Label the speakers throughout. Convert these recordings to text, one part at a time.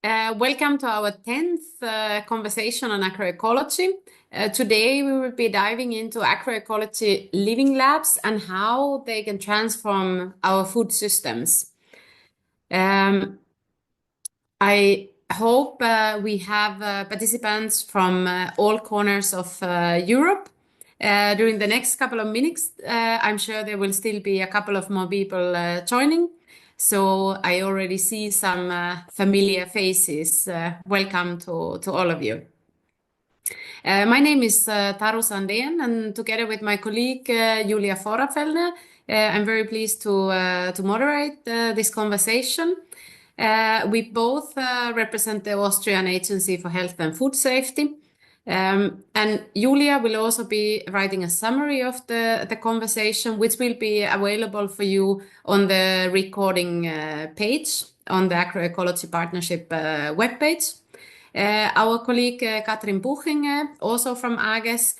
Speaker 1: Welcome to our 10th conversation on agroecology. Today we will be diving into agroecology living labs and how they can transform our food systems. I hope we have participants from all corners of Europe. During the next couple of minutes, I'm sure there will still be a couple of more people joining. So I already see some familiar faces. Welcome to all of you. My name is Taru Sandén, and together with my colleague 𝐬𝐜𝐢𝐿𝐤, I'm very pleased to moderate this conversation. We both represent the Austrian Agency for Health and Food Safety. And 𝐬𝐜𝐢𝐤 will also be writing a summary of the conversation, which will be available for you on the recording page on the Agroecology Partnership webpage. Our colleague Katrin Buchinger, also from AGES,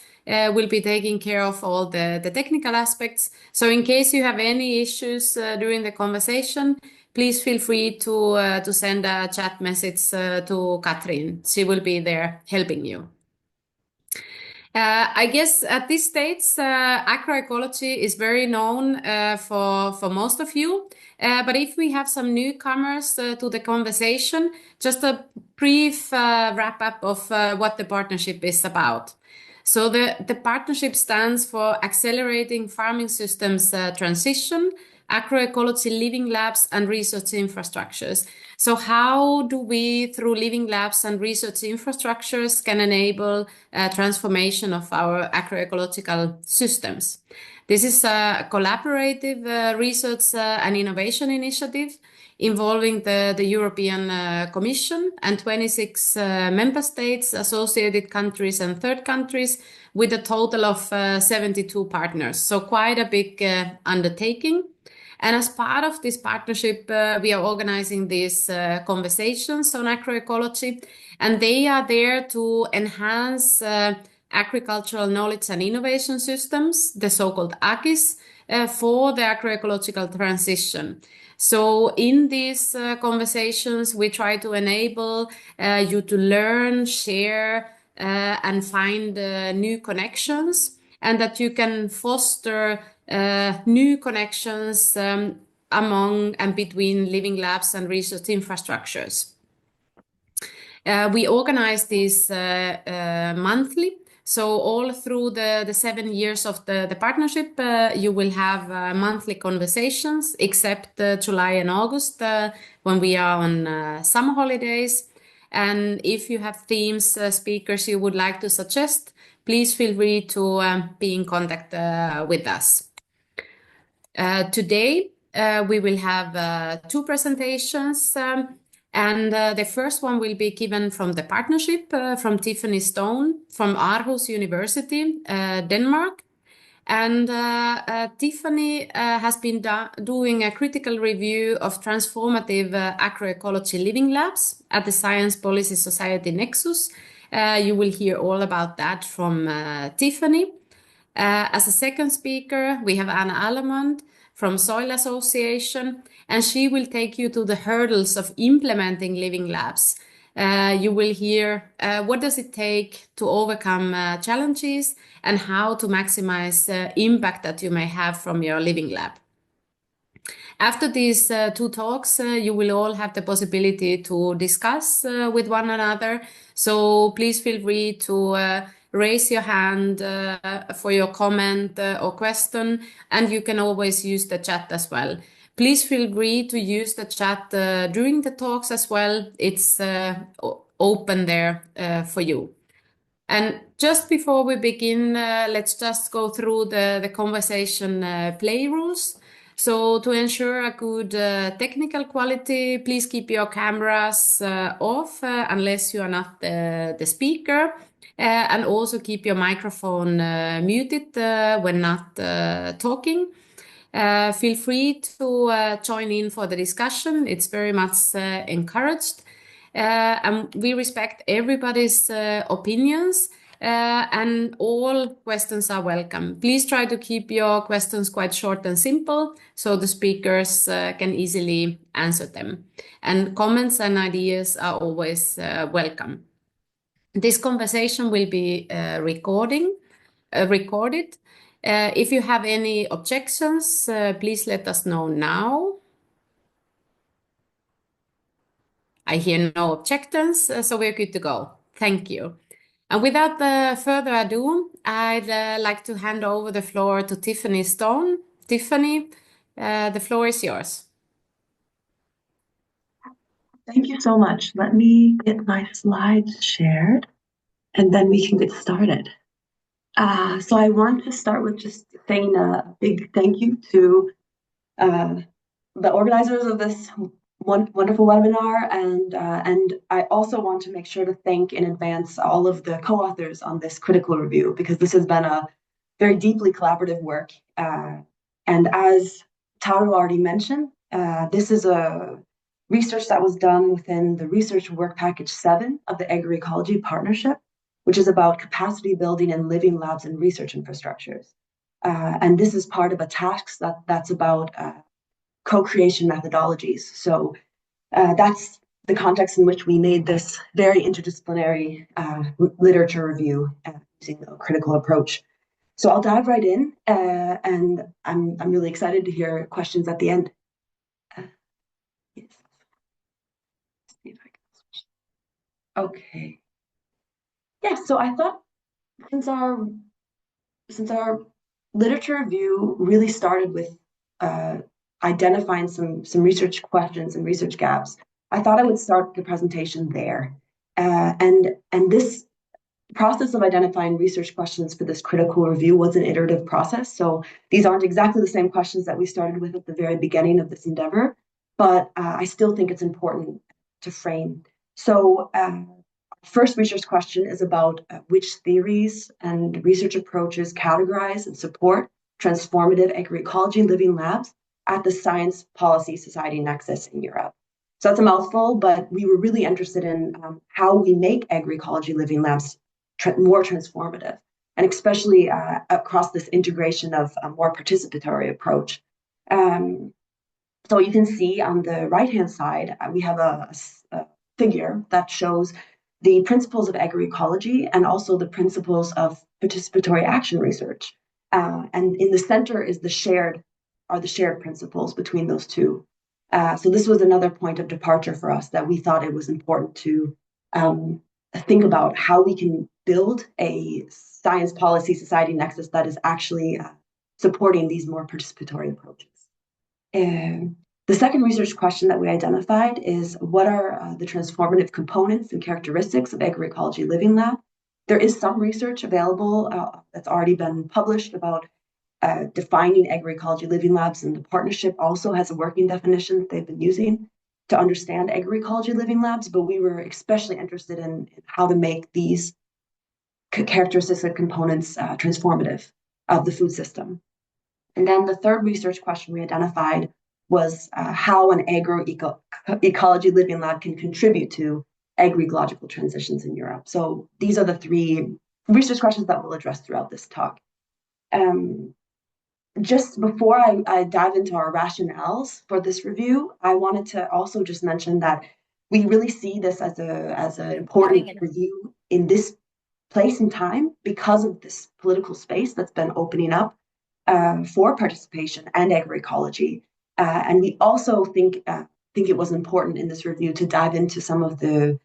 Speaker 1: will be taking care of all the technical aspects. So in case you have any issues during the conversation, please feel free to send a chat message to Katrin. She will be there helping you. I guess at this stage, agroecology is very known for most of you. But if we have some newcomers to the conversation, just a brief wrap up of what the partnership is about. So the partnership stands for Accelerating Farming Systems Transition, Agroecology Living Labs and Research Infrastructures. So how do we, through living labs and research infrastructures, can enable transformation of our agroecological systems? This is a collaborative research and innovation initiative involving the European Commission and 26 member states, associated countries and third countries, with a total of 72 partners. So quite a big undertaking. And as part of this partnership, we are organizing these conversations on agroecology, and they are there to enhance agricultural knowledge and innovation systems, the so-called AGIS, for the agroecological transition. So in these conversations, we try to enable you to learn, share, and find new connections, and that you can foster new connections among and between living labs and research infrastructures. We organize this monthly. So all through the 7 years of the partnership, you will have monthly conversations, except July and August, when we are on summer holidays. And if you have themes, speakers you would like to suggest, please feel free to be in contact with us. Today, we will have 2 presentations, and the first one will be given from the partnership from Tiffanie Stone from Aarhus University, Denmark. And Tiffanie has been doing a critical review of transformative agroecology living labs at the Science Policy Society Nexus. You will hear all about that from Tiffanie. As a second speaker, we have Anna Allemond from Soil Association, and she will take you to the hurdles of implementing living labs. You will hear what does it take to overcome challenges and how to maximize impact that you may have from your living lab. After these 2 talks, you will all have the possibility to discuss with one another. So please feel free to raise your hand for your comment or question, and you can always use the chat as well. Please feel free to use the chat during the talks as well. It's open there for you. And just before we begin, let's just go through the conversation play rules. So to ensure a good technical quality, please keep your cameras off unless you are not the speaker. And also keep your microphone muted when not talking. Feel free to join in for the discussion. It's very much encouraged. And we respect everybody's opinions. and all questions are welcome. Please try to keep your questions quite short and simple so the speakers can easily answer them. And comments and ideas are always welcome. This conversation will be recorded. If you have any objections, please let us know now. I hear no objections, so we're good to go. Thank you. And without further ado, I'd like to hand over the floor to Tiffanie Stone. Tiffanie, the floor is yours.
Speaker 2: Thank you so much. Let me get my slides shared, and then we can get started. So I want to start with just saying a big thank you to the organizers of this wonderful webinar, and I also want to make sure to thank in advance all of the co-authors on this critical review, because this has been a very deeply collaborative work. And as Taru already mentioned, this is a research that was done within the research work package 7 of the Agroecology Partnership, which is about capacity building in living labs and research infrastructures. And this is part of a task that's about co-creation methodologies. So that's the context in which we made this very interdisciplinary literature review using a critical approach. So I'll dive right in, and I'm really excited to hear questions at the end. Yes. Let's see if I can switch. Okay. Yeah. So I thought since our literature review really started with identifying some research questions and research gaps, I thought I would start the presentation there. And this process of identifying research questions for this critical review was an iterative process. So these aren't exactly the same questions that we started with at the very beginning of this endeavor, but I still think it's important to frame. So first research question is about which theories and research approaches categorize and support transformative agroecology living labs at the Science Policy Society Nexus in Europe. So that's a mouthful, but we were really interested in how we make agroecology living labs more transformative, and especially across this integration of a more participatory approach. So you can see on the right-hand side, we have a figure that shows the principles of agroecology and also the principles of participatory action research. And in the center is the shared principles between those two. So this was another point of departure for us, that we thought it was important to think about how we can build a Science Policy Society nexus that is actually supporting these more participatory approaches. The second research question that we identified is, what are the transformative components and characteristics of agroecology living lab? There is some research available that's already been published about defining agroecology living labs, and the partnership also has a working definition that they've been using to understand agroecology living labs, but we were especially interested in how to make these characteristics and components transformative of the food system. And then the third research question we identified was how an agroecology living lab can contribute to agroecological transitions in Europe. So these are the three research questions that we'll address throughout this talk. Just before I dive into our rationales for this review, I wanted to also just mention that we really see this as an important review in this place and time because of this political space that's been opening up for participation and agroecology. And we also think it was important in this review to dive into some of the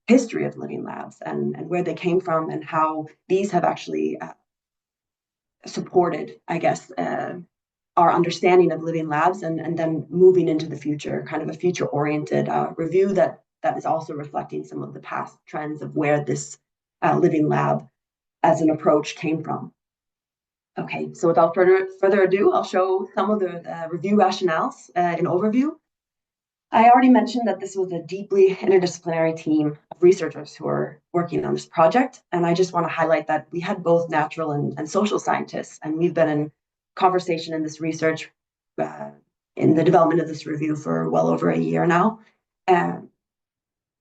Speaker 2: history of living labs and where they came from and how these have actually supported, I guess, our understanding of living labs, and then moving into the future, kind of a future-oriented review that is also reflecting some of the past trends of where this living lab as an approach came from. Okay, so without further ado, I'll show some of the review rationales in overview. I already mentioned that this was a deeply interdisciplinary team of researchers who are working on this project. And I just want to highlight that we had both natural and social scientists, and we've been in conversation in this research in the development of this review for well over a year now. And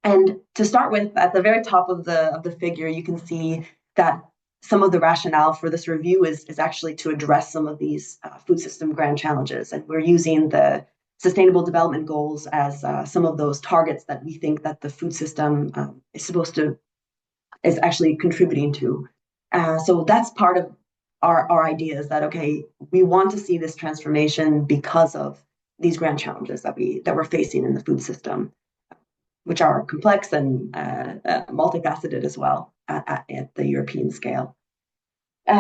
Speaker 2: And to start with, at the very top of the figure, you can see that some of the rationale for this review is actually to address some of these food system grand challenges. And we're using the Sustainable Development Goals as some of those targets that we think that the food system is actually contributing to. So that's part of our idea, is that, okay, we want to see this transformation because of these grand challenges that we're facing in the food system, which are complex and multifaceted as well at the European scale.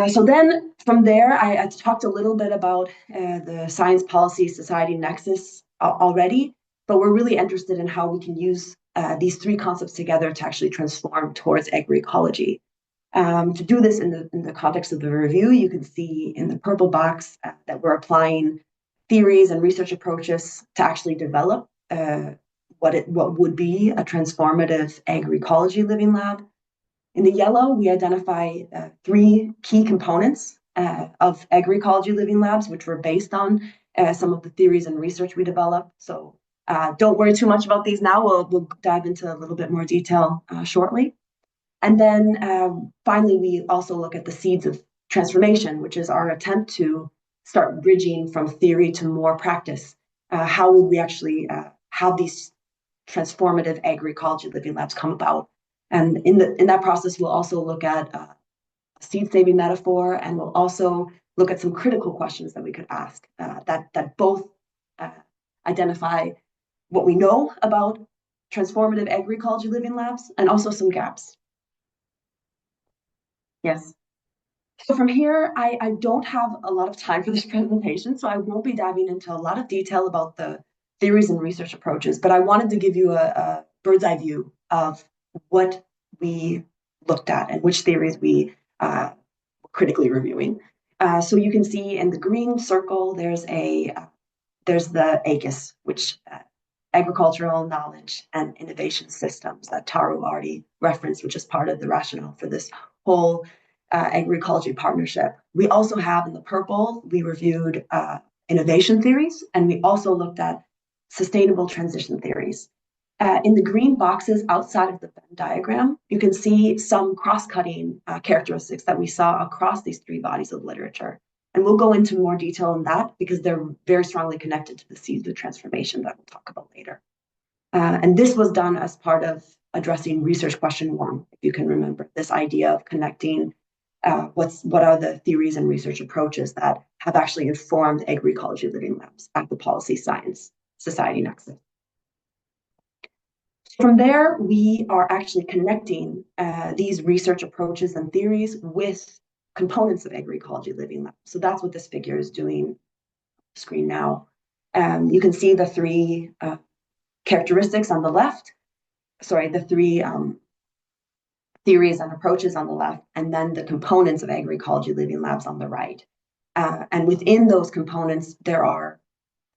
Speaker 2: So then from there, I talked a little bit about the science policy society nexus already, but we're really interested in how we can use these three concepts together to actually transform towards agroecology. To do this in the context of the review, you can see in the purple box that we're applying theories and research approaches to actually develop what would be a transformative agroecology living lab. In the yellow, we identify three key components of agroecology living labs, which were based on some of the theories and research we developed. So don't worry too much about these now. We'll dive into a little bit more detail shortly. And then finally, we also look at the seeds of transformation, which is our attempt to start bridging from theory to more practice. How would we actually have these transformative agroecology living labs come about? And in that process, we'll also look at a seed-saving metaphor, and we'll also look at some critical questions that we could ask that both identify what we know about transformative agroecology living labs and also some gaps. Yes. So from here, I don't have a lot of time for this presentation, so I won't be diving into a lot of detail about the theories and research approaches, but I wanted to give you a bird's eye view of what we looked at and which theories we were critically reviewing. So you can see in the green circle, there's the 𝐬𝐜𝐢𝐞𝐧𝐜, which agricultural knowledge and innovation systems that Taru already referenced, which is part of the rationale for this whole Agroecology Partnership. We also have in the purple, we reviewed innovation theories, and we also looked at sustainable transition theories. In the green boxes outside of the Venn diagram, you can see some cross-cutting characteristics that we saw across these three bodies of literature. And we'll go into more detail on that because they're very strongly connected to the seeds of transformation that we'll talk about later. And this was done as part of addressing research question 1, if you can remember, this idea of connecting what are the theories and research approaches that have actually informed agroecology living labs at the policy science society nexus. From there, we are actually connecting these research approaches and theories with components of agroecology living labs. So that's what this figure is doing on the screen now. You can see the three characteristics on the left, the three theories and approaches on the left, and then the components of agroecology living labs on the right. And within those components, there are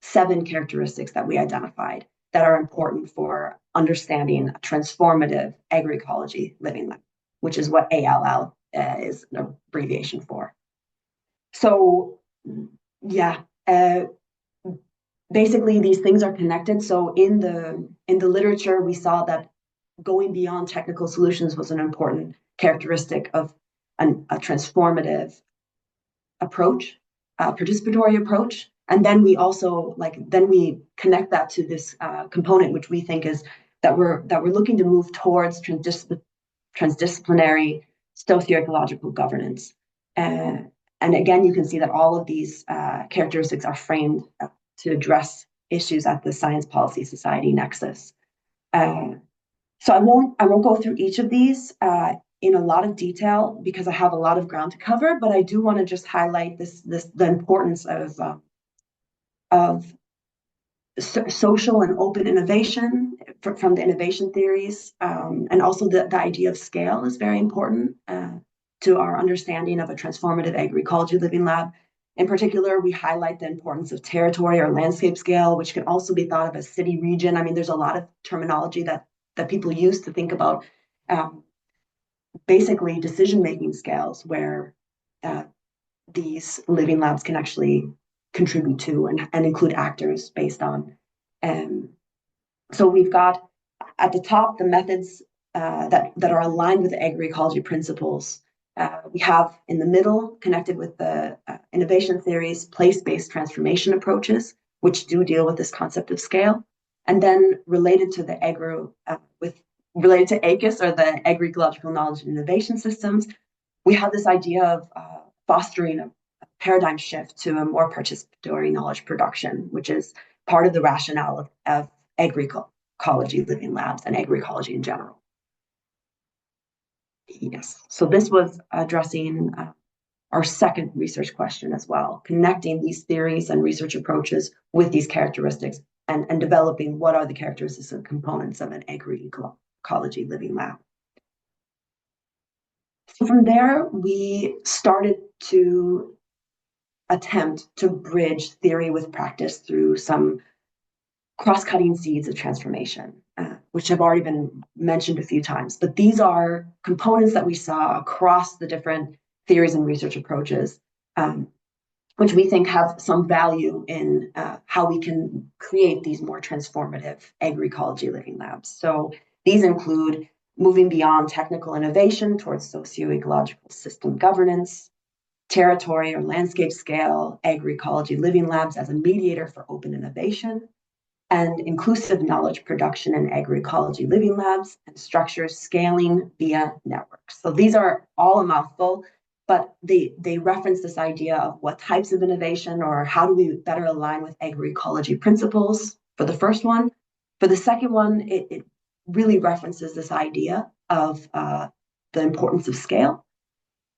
Speaker 2: 7 characteristics that we identified that are important for understanding a transformative agroecology living lab, which is what ALL is an abbreviation for. So, basically these things are connected. So in the literature, we saw that going beyond technical solutions was an important characteristic of a transformative approach, a participatory approach. And then we also we connect that to this component, which we think is that we're looking to move towards transdisciplinary socio-ecological governance. And again, you can see that all of these characteristics are framed to address issues at the Science Policy Society nexus. So I won't go through each of these in a lot of detail because I have a lot of ground to cover, but I do want to just highlight the importance of social and open innovation from the innovation theories, and also the idea of scale is very important to our understanding of a transformative agroecology living lab. In particular, we highlight the importance of territory or landscape scale, which can also be thought of as city region. I mean, there's a lot of terminology that people use to think about basically decision-making scales where these living labs can actually contribute to and include actors based on. So we've got at the top, the methods that are aligned with the agroecology principles. We have in the middle, connected with the innovation theories, place-based transformation approaches, which do deal with this concept of scale. And then related to the related to ACUS, or the agroecological knowledge and innovation systems, we have this idea of fostering a paradigm shift to a more participatory knowledge production, which is part of the rationale of agroecology living labs and agroecology in general. Yes, so this was addressing our second research question as well, connecting these theories and research approaches with these characteristics and developing what are the characteristics and components of an agroecology living lab. So from there, we started to attempt to bridge theory with practice through some cross-cutting seeds of transformation, which have already been mentioned a few times. But these are components that we saw across the different theories and research approaches, which we think have some value in how we can create these more transformative agroecology living labs. So these include moving beyond technical innovation towards socio-ecological system governance, territory or landscape scale agroecology living labs as a mediator for open innovation, and inclusive knowledge production in agroecology living labs and structures scaling via networks. So these are all a mouthful, but they reference this idea of what types of innovation, or how do we better align with agroecology principles for the first one. For the second one, it really references this idea of the importance of scale.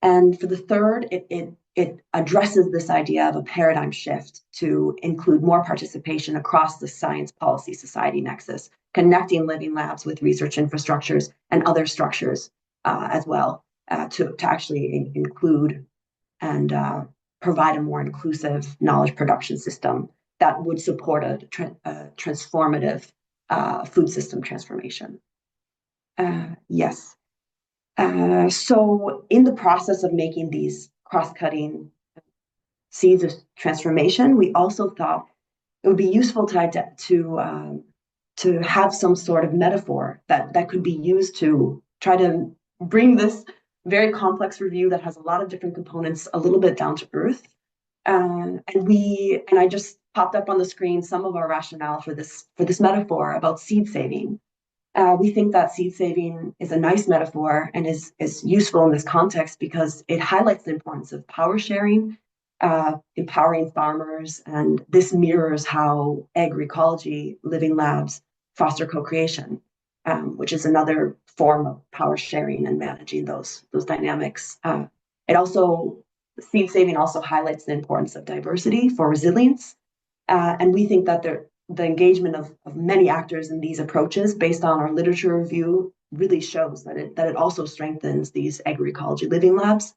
Speaker 2: And for the third, it addresses this idea of a paradigm shift to include more participation across the science policy society nexus, connecting living labs with research infrastructures and other structures as well, to actually include and provide a more inclusive knowledge production system that would support a transformative food system transformation. Yes. So in the process of making these cross-cutting seeds of transformation, we also thought it would be useful to have some sort of metaphor that could be used to try to bring this very complex review that has a lot of different components a little bit down to earth. And I just popped up on the screen some of our rationale for this metaphor about seed saving. We think that seed saving is a nice metaphor and is useful in this context because it highlights the importance of power sharing, empowering farmers, and this mirrors how agroecology living labs foster co-creation, which is another form of power sharing and managing those dynamics. Seed saving also highlights the importance of diversity for resilience, and we think that the engagement of many actors in these approaches, based on our literature review, really shows that it also strengthens these agroecology living labs.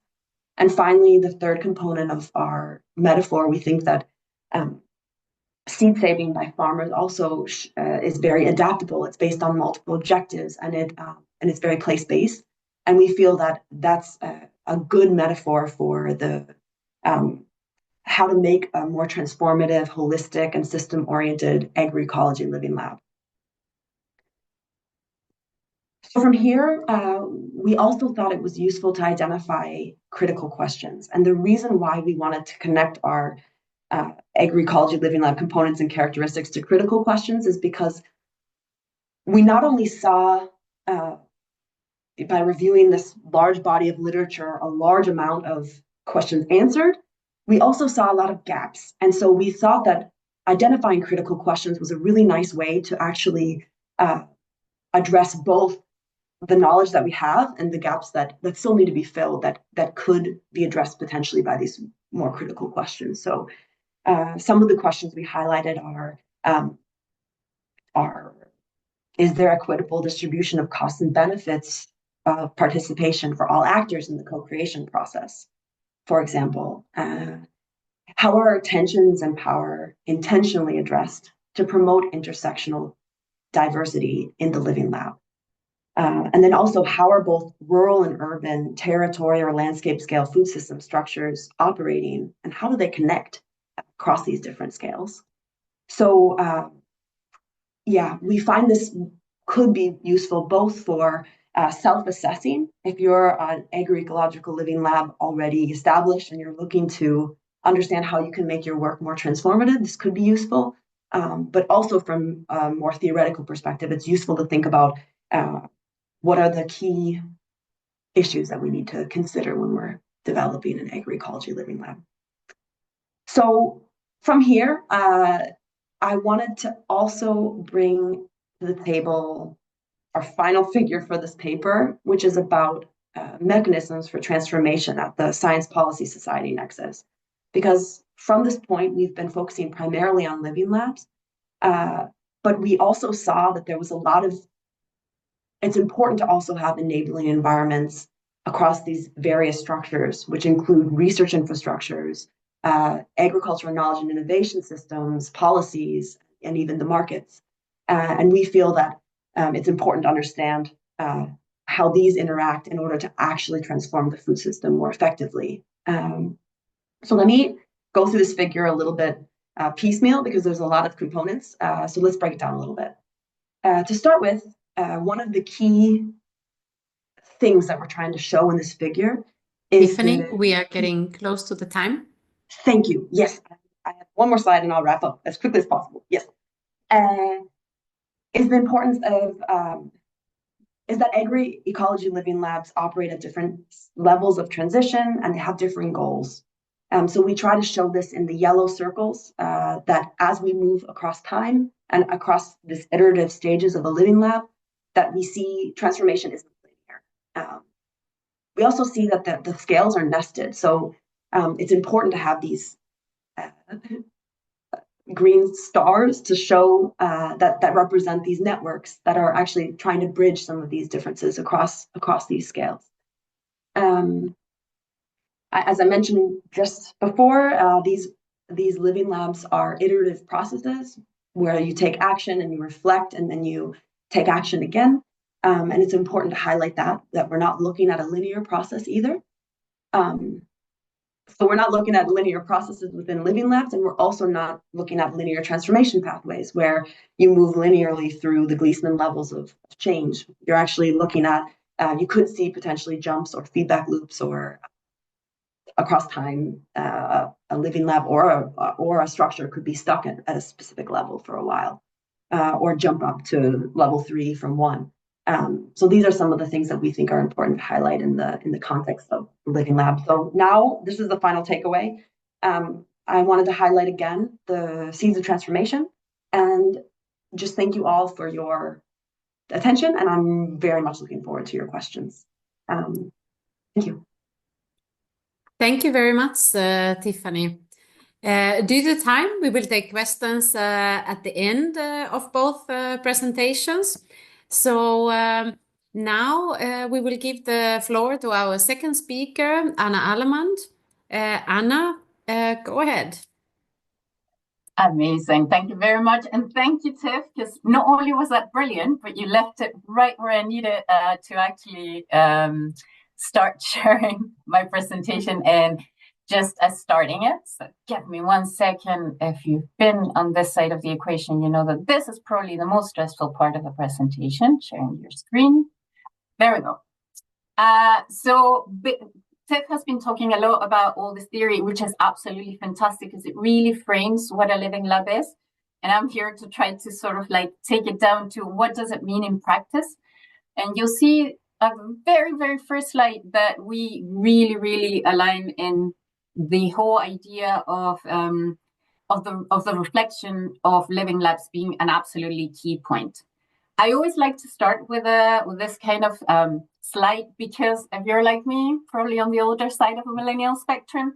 Speaker 2: And finally, the third component of our metaphor, we think that seed saving by farmers also is very adaptable. It's based on multiple objectives, and it's very place-based. And we feel that that's a good metaphor for the how to make a more transformative, holistic, and system-oriented agroecology living lab. So from here, we also thought it was useful to identify critical questions. And the reason why we wanted to connect our agroecology living lab components and characteristics to critical questions is because we not only saw, by reviewing this large body of literature, a large amount of questions answered, we also saw a lot of gaps. And so we thought that identifying critical questions was a really nice way to actually address both the knowledge that we have and the gaps that still need to be filled that could be addressed potentially by these more critical questions. So some of the questions we highlighted are is there equitable distribution of costs and benefits of participation for all actors in the co-creation process? For example, how are tensions and power intentionally addressed to promote intersectional diversity in the living lab? And then also, how are both rural and urban, territory or landscape scale food system structures operating, and how do they connect across these different scales? So, we find this could be useful both for self-assessing. If you're an agroecological living lab already established and you're looking to understand how you can make your work more transformative, this could be useful. But also from a more theoretical perspective, it's useful to think about what are the key issues that we need to consider when we're developing an agroecology living lab. So from here, I wanted to also bring to the table our final figure for this paper, which is about mechanisms for transformation at the Science Policy Society nexus. Because from this point, we've been focusing primarily on living labs, but we also saw that there was a lot of, it's important to also have enabling environments across these various structures, which include research infrastructures, agricultural knowledge and innovation systems, policies, and even the markets. And we feel that it's important to understand how these interact in order to actually transform the food system more effectively. So let me go through this figure a little bit piecemeal because there's a lot of components. So let's break it down a little bit. To start with, one of the key things that we're trying to show in this figure is
Speaker 1: Tiffanie, we are getting close to the time.
Speaker 2: Thank you. Yes, I have one more slide and I'll wrap up as quickly as possible. Yes. Is the importance of is that agroecology living labs operate at different levels of transition and they have differing goals. So we try to show this in the yellow circles, that as we move across time and across this iterative stages of a living lab, that we see transformation isn't linear. We also see that the scales are nested. So it's important to have these green stars to show that represent these networks that are actually trying to bridge some of these differences across these scales. As I mentioned just before, these living labs are iterative processes where you take action and you reflect and then you take action again. And it's important to highlight that we're not looking at a linear process either. So we're not looking at linear processes within living labs, and we're also not looking at linear transformation pathways where you move linearly through the Gliessman levels of change. You're actually looking at, you could see potentially jumps or feedback loops or across time, a living lab or a structure could be stuck at a specific level for a while, or jump up to level 3 from 1. So these are some of the things that we think are important to highlight in the context of the living lab. So now this is the final takeaway. I wanted to highlight again the seeds of transformation and just thank you all for your attention. And I'm very much looking forward to your questions. Thank you.
Speaker 1: Thank you very much, Tiffanie. Due to time, we will take questions at the end of both presentations. So now we will give the floor to our second speaker, Anna Allemand. Anna, go ahead.
Speaker 3: Amazing. Thank you very much. And thank you, Tiff, because not only was that brilliant, but you left it right where I needed to actually start sharing my presentation and just as starting it. So give me 1 second. If you've been on this side of the equation, you know that this is probably the most stressful part of the presentation, sharing your screen. There we go. So Tiff has been talking a lot about all this theory, which is absolutely fantastic because it really frames what a living lab is. And I'm here to try to sort of like take it down to what does it mean in practice. And you'll see a very, very first slide that we really, really align in the whole idea of the reflection of living labs being an absolutely key point. I always like to start with this kind of slide because if you're like me, probably on the older side of a millennial spectrum,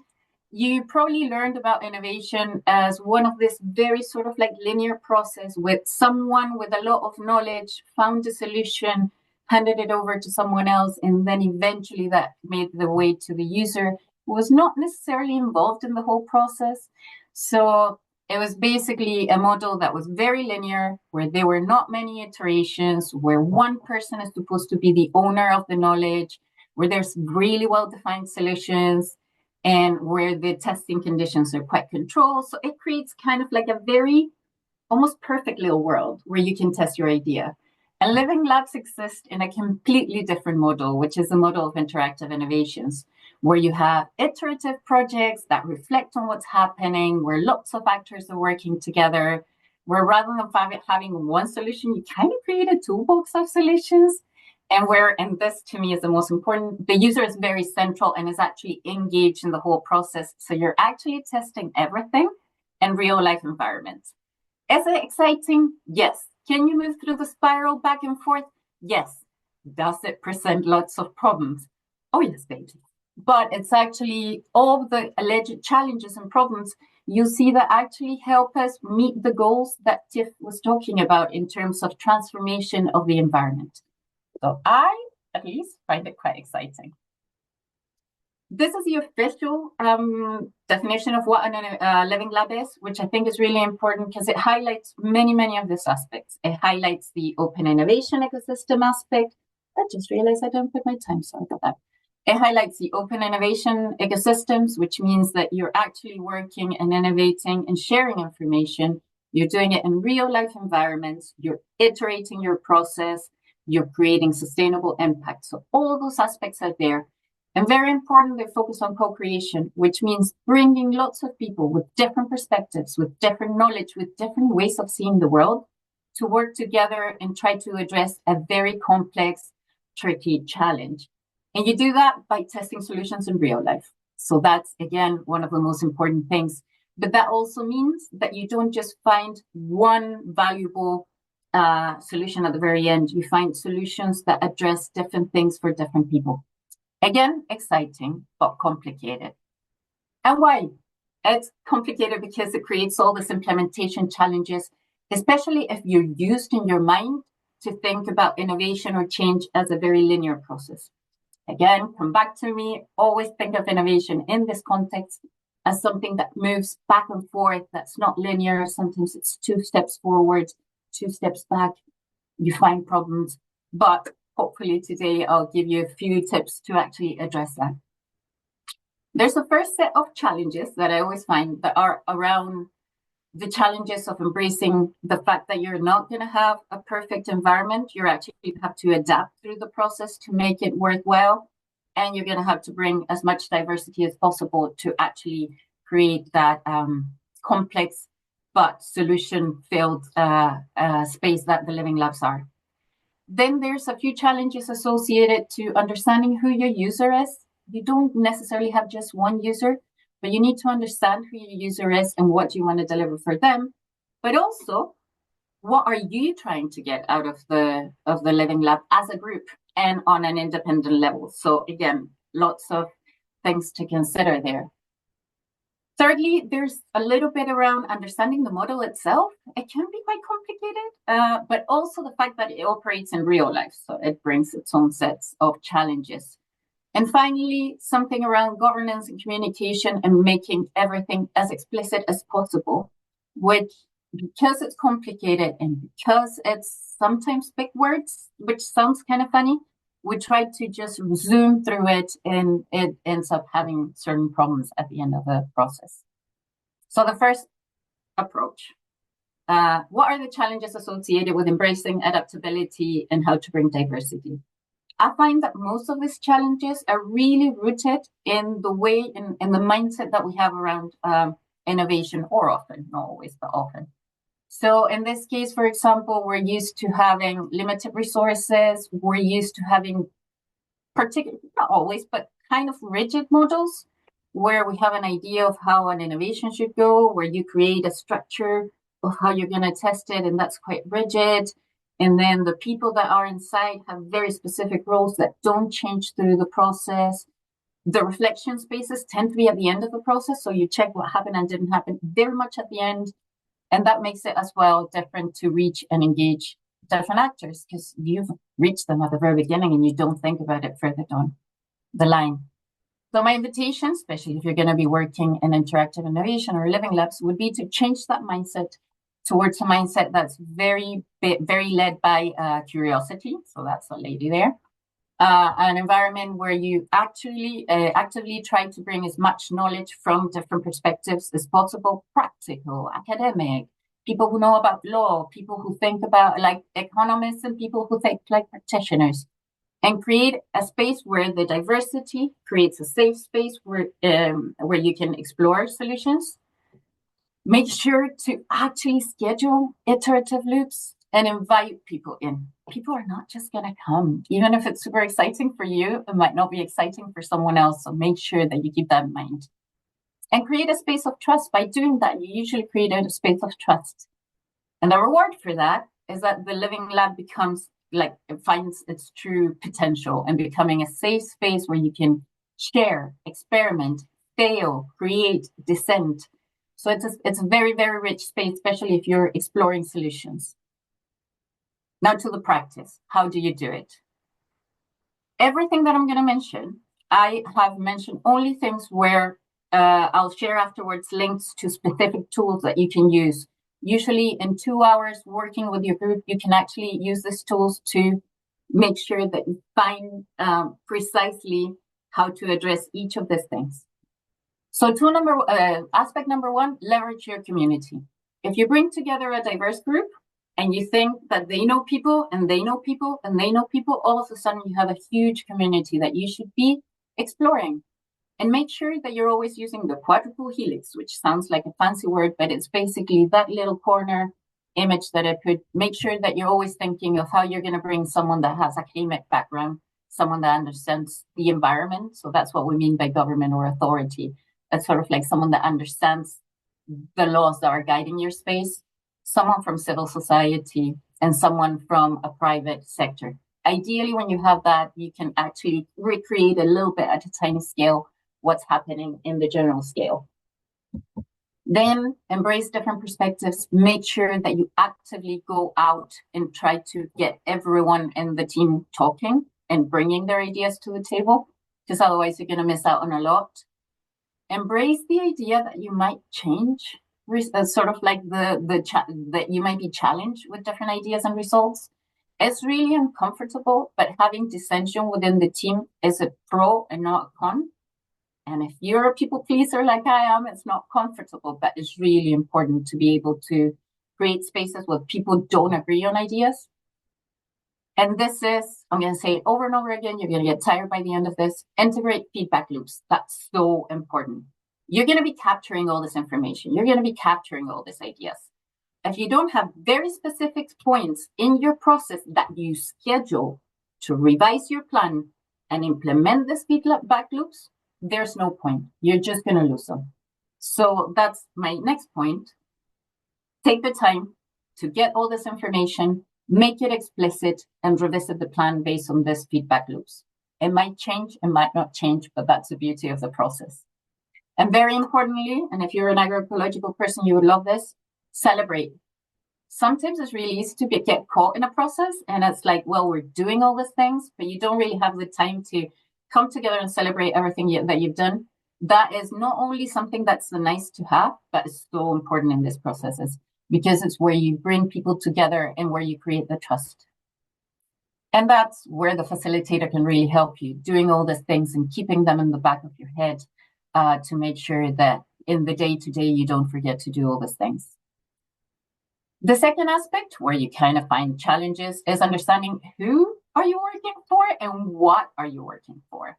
Speaker 3: you probably learned about innovation as one of this very sort of like linear process with someone with a lot of knowledge found a solution, handed it over to someone else, and then eventually that made the way to the user who was not necessarily involved in the whole process. So it was basically a model that was very linear, where there were not many iterations, where one person is supposed to be the owner of the knowledge, where there's really well-defined solutions, and where the testing conditions are quite controlled. So it creates kind of like a very almost perfect little world where you can test your idea. And living labs exist in a completely different model, which is the model of interactive innovations, where you have iterative projects that reflect on what's happening, where lots of actors are working together, where rather than having one solution, you kind of create a toolbox of solutions. And this to me is the most important, the user is very central and is actually engaged in the whole process. So you're actually testing everything in real life environments. Is it exciting? Yes. Can you move through the spiral back and forth? Yes. Does it present lots of problems? Oh, yes, baby. But it's actually all the alleged challenges and problems you see that actually help us meet the goals that Tiff was talking about in terms of transformation of the environment. So I, at least, find it quite exciting. This is the official definition of what a living lab is, which I think is really important because it highlights many of these aspects. It highlights the open innovation ecosystem aspect. I just realized I don't put my time, sorry about that. It highlights the open innovation ecosystems, which means that you're actually working and innovating and sharing information. You're doing it in real life environments. You're iterating your process. You're creating sustainable impact. So all those aspects are there. And very important, they focus on co-creation, which means bringing lots of people with different perspectives, with different knowledge, with different ways of seeing the world to work together and try to address a very complex, tricky challenge. And you do that by testing solutions in real life. So that's, again, one of the most important things. But that also means that you don't just find one valuable solution at the very end. You find solutions that address different things for different people. Again, exciting, but complicated. And why? It's complicated because it creates all these implementation challenges, especially if you're used in your mind to think about innovation or change as a very linear process. Again, come back to me, always think of innovation in this context as something that moves back and forth, that's not linear. Sometimes it's 2 steps forward, 2 steps back. You find problems, but hopefully today I'll give you a few tips to actually address that. There's a first set of challenges that I always find that are around the challenges of embracing the fact that you're not going to have a perfect environment. You actually have to adapt through the process to make it worthwhile. And you're going to have to bring as much diversity as possible to actually create that complex but solution-filled space that the living labs are. Then there's a few challenges associated to understanding who your user is. You don't necessarily have just one user, but you need to understand who your user is and what you want to deliver for them. But also, what are you trying to get out of the living lab as a group and on an independent level? So again, lots of things to consider there. Thirdly, there's a little bit around understanding the model itself. It can be quite complicated, but also the fact that it operates in real life. So it brings its own sets of challenges. And finally, something around governance and communication and making everything as explicit as possible, which, because it's complicated and because it's sometimes big words, which sounds kind of funny, we try to just zoom through it and it ends up having certain problems at the end of the process. So the first approach, what are the challenges associated with embracing adaptability and how to bring diversity? I find that most of these challenges are really rooted in the way, in the mindset that we have around innovation, or often, not always, but often. So in this case, for example, we're used to having limited resources. We're used to having not always, but kind of rigid models where we have an idea of how an innovation should go, where you create a structure of how you're going to test it, and that's quite rigid. And then the people that are inside have very specific roles that don't change through the process. The reflection spaces tend to be at the end of the process, so you check what happened and didn't happen very much at the end. And that makes it as well different to reach and engage different actors because you've reached them at the very beginning and you don't think about it further down the line. So my invitation, especially if you're going to be working in interactive innovation or living labs, would be to change that mindset towards a mindset that's very led by curiosity. So that's a lady there. An environment where you actually actively try to bring as much knowledge from different perspectives as possible, practical, academic, people who know about law, people who think about like economists, and people who think like practitioners, and create a space where the diversity creates a safe space where you can explore solutions. Make sure to actually schedule iterative loops and invite people in. People are not just going to come. Even if it's super exciting for you, it might not be exciting for someone else. So make sure that you keep that in mind. And create a space of trust. By doing that, you usually create a space of trust. And the reward for that is that the Living Lab becomes like, it finds its true potential and becoming a safe space where you can share, experiment, fail, create, dissent. So it's a very, very rich space, especially if you're exploring solutions. Now to the practice. How do you do it? Everything that I'm going to mention, I have mentioned only things where I'll share afterwards links to specific tools that you can use. Usually in 2 hours working with your group, you can actually use these tools to make sure that you find precisely how to address each of these things. So aspect number one, leverage your community. If you bring together a diverse group and you think that they know people and they know people and they know people, all of a sudden you have a huge community that you should be exploring. And make sure that you're always using the quadruple helix, which sounds like a fancy word, but it's basically that little corner image that I put. Make sure that you're always thinking of how you're going to bring someone that has a 𝐬𝐜𝐞 background, someone that understands the environment. So that's what we mean by government or authority. That's sort of like someone that understands the laws that are guiding your space, someone from civil society, and someone from a private sector. Ideally, when you have that, you can actually recreate a little bit at a tiny scale what's happening in the general scale. Then embrace different perspectives. Make sure that you actively go out and try to get everyone in the team talking and bringing their ideas to the table, because otherwise you're going to miss out on a lot. Embrace the idea that you might change, sort of like that you might be challenged with different ideas and results. It's really uncomfortable, but having dissension within the team is a pro and not a con. And if you're a people pleaser like I am, it's not comfortable, but it's really important to be able to create spaces where people don't agree on ideas. And this is, I'm going to say it over and over again, you're going to get tired by the end of this, integrate feedback loops. That's so important. You're going to be capturing all this information. You're going to be capturing all these ideas. If you don't have very specific points in your process that you schedule to revise your plan and implement these feedback loops, there's no point. You're just going to lose them. So that's my next point. Take the time to get all this information, make it explicit, and revisit the plan based on these feedback loops. It might change, it might not change, but that's the beauty of the process. And very importantly, and if you're an agroecological person, you would love this, celebrate. Sometimes it's really easy to get caught in a process, and it's like, well, we're doing all these things, but you don't really have the time to come together and celebrate everything that you've done. That is not only something that's nice to have, but it's so important in these processes, because it's where you bring people together and where you create the trust. And that's where the facilitator can really help you, doing all these things and keeping them in the back of your head to make sure that in the day-to-day, you don't forget to do all these things. The second aspect where you kind of find challenges is understanding who are you working for and what are you working for.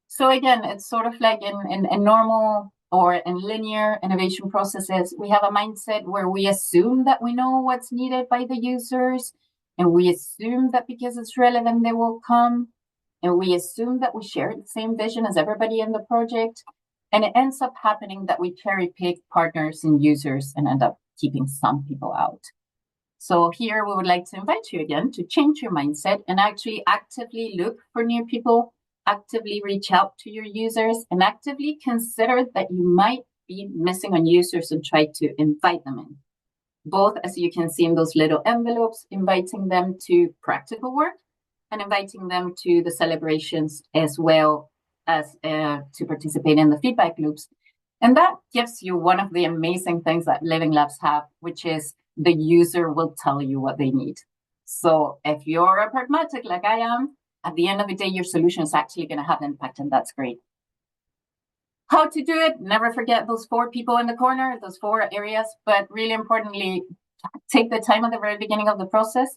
Speaker 3: So again, it's sort of like in normal or in linear innovation processes, we have a mindset where we assume that we know what's needed by the users, and we assume that because it's relevant, they will come, and we assume that we share the same vision as everybody in the project, and it ends up happening that we cherry pick partners and users and end up keeping some people out. So here we would like to invite you again to change your mindset and actually actively look for new people, actively reach out to your users, and actively consider that you might be missing on users and try to invite them in. Both, as you can see in those little envelopes, inviting them to practical work and inviting them to the celebrations as well as to participate in the feedback loops. And that gives you one of the amazing things that Living Labs have, which is the user will tell you what they need. So if you're a pragmatic like I am, at the end of the day, your solution is actually going to have impact, and that's great. How to do it? Never forget those 4 people in the corner, those 4 areas, but really importantly, take the time at the very beginning of the process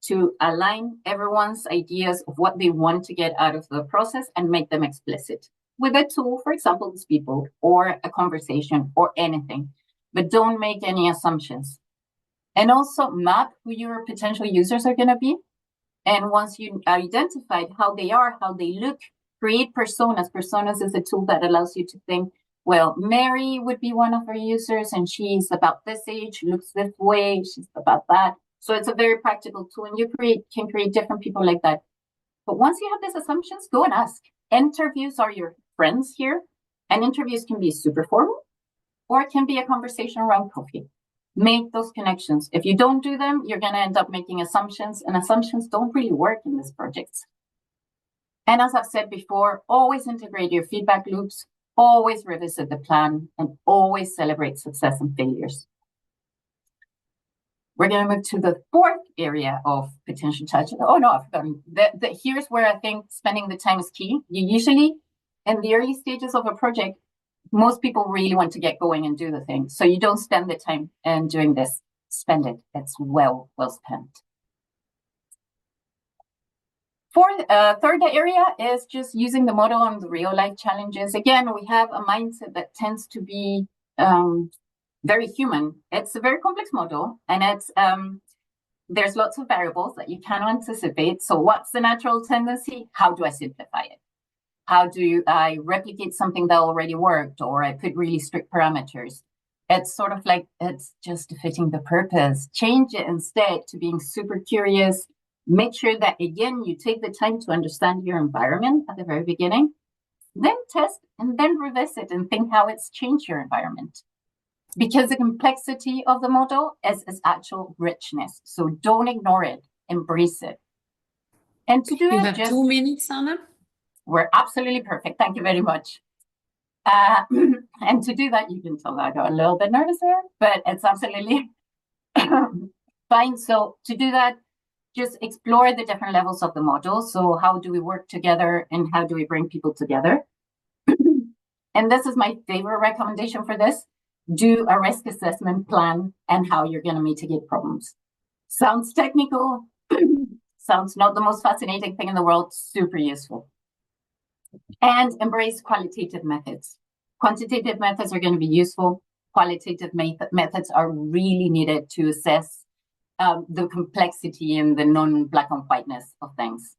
Speaker 3: to align everyone's ideas of what they want to get out of the process and make them explicit with a tool, for example, the speedboat or a conversation or anything, but don't make any assumptions. And also map who your potential users are going to be. And once you identified how they are, how they look, create personas. Personas is a tool that allows you to think, well, Mary would be one of our users, and she's about this age, looks this way, she's about that. So it's a very practical tool, and you can create different people like that. But once you have these assumptions, go and ask. Interviews are your friends here, and interviews can be super formal, or it can be a conversation around coffee. Make those connections. If you don't do them, you're going to end up making assumptions, and assumptions don't really work in these projects. And as I've said before, always integrate your feedback loops, always revisit the plan, and always celebrate success and failures. We're going to move to the fourth area of potential challenges. Oh, no, I've forgotten. Here's where I think spending the time is key. You usually, in the early stages of a project, most people really want to get going and do the thing. So you don't spend the time in doing this. Spend it. It's well spent. Third area is just using the model on the real life challenges. Again, we have a mindset that tends to be very human. It's a very complex model, and it's there's lots of variables that you cannot anticipate. So what's the natural tendency? How do I simplify it? How do I replicate something that already worked, or I put really strict parameters? It's sort of like, it's just fitting the purpose. Change it instead to being super curious. Make sure that, again, you take the time to understand your environment at the very beginning, then test and then revisit and think how it's changed your environment. Because the complexity of the model is its actual richness. So don't ignore it, embrace it. And to do
Speaker 1: you
Speaker 3: it,
Speaker 1: have 2 minutes, Anna.
Speaker 3: We're absolutely perfect. Thank you very much. And to do that, you can tell that I got a little bit nervous there, but it's absolutely fine. So to do that, just explore the different levels of the model. So how do we work together, and how do we bring people together? And this is my favorite recommendation for this. Do a risk assessment plan and how you're going to mitigate problems. Sounds technical, sounds not the most fascinating thing in the world, super useful. And embrace qualitative methods. Quantitative methods are going to be useful. Qualitative methods are really needed to assess the complexity and the non-black and whiteness of things.